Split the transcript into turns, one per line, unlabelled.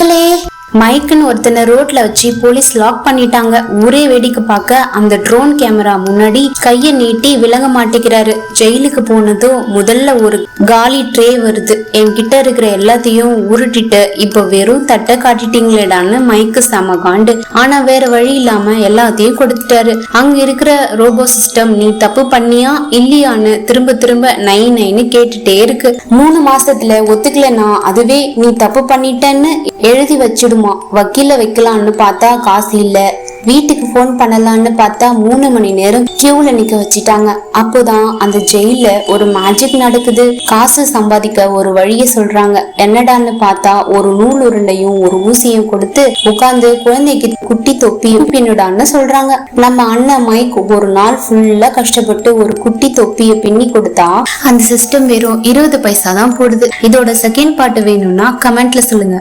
மக்களே, மைக்குன்னு ஒருத்தனை ரோட்ல வச்சு போலீஸ் லாக் பண்ணிட்டாங்க. ஊரே வேடிக்கை பார்க்க அந்த ட்ரோன் கேமரா முன்னாடி கைய நீட்டி விலக மாட்டேங்கிறாரு. ஜெயிலுக்கு போனதும் முதல்ல ஒரு காலி ட்ரே வருது. என்கிட்ட இருக்கிற எல்லாத்தையும் உருட்டிட்டு இப்ப வெறும் தட்டை காட்டிட்டீங்களேடான்னு மைக்கு செம காண்டு. ஆனா வேற வழி இல்லாம எல்லாத்தையும் கொடுத்துட்டாரு. அங்க இருக்கிற ரோபோ சிஸ்டம் நீ தப்பு பண்ணியா இல்லையான்னு திரும்ப திரும்ப நைன்னு கேட்டுட்டே இருக்கு. 3 மாசத்துல ஒத்துக்கலன்னா அதுவே நீ தப்பு பண்ணிட்டேன்னு எழுதி வச்சிடுமா. வக்கீல வைக்கலான்னு பார்த்தா காசு இல்ல. வீட்டுக்கு போன் பண்ணலான்னு பார்த்தா 3 மணி நேரம் கியூல நிக்க வச்சிட்டாங்க. அப்போதான் அந்த ஜெயில ஒரு மேஜிக் நடக்குது. காசு சம்பாதிக்க ஒரு வழிய சொல்றாங்க. என்னடான்னு பார்த்தா ஒரு நூல் உருண்டையும் ஒரு ஊசியும் கொடுத்து உட்கார்ந்து குழந்தைக்கு குட்டி தொப்பியும் பின்னுடான்னு சொல்றாங்க. நம்ம அண்ணன் மைக் ஒரு நாள் ஃபுல்லா கஷ்டப்பட்டு ஒரு குட்டி தொப்பிய பின்னி கொடுத்தா அந்த சிஸ்டம் வெறும் 20 பைசா தான் போடுது. இதோட செகண்ட் பார்ட் வேணும்னா கமெண்ட்ல சொல்லுங்க.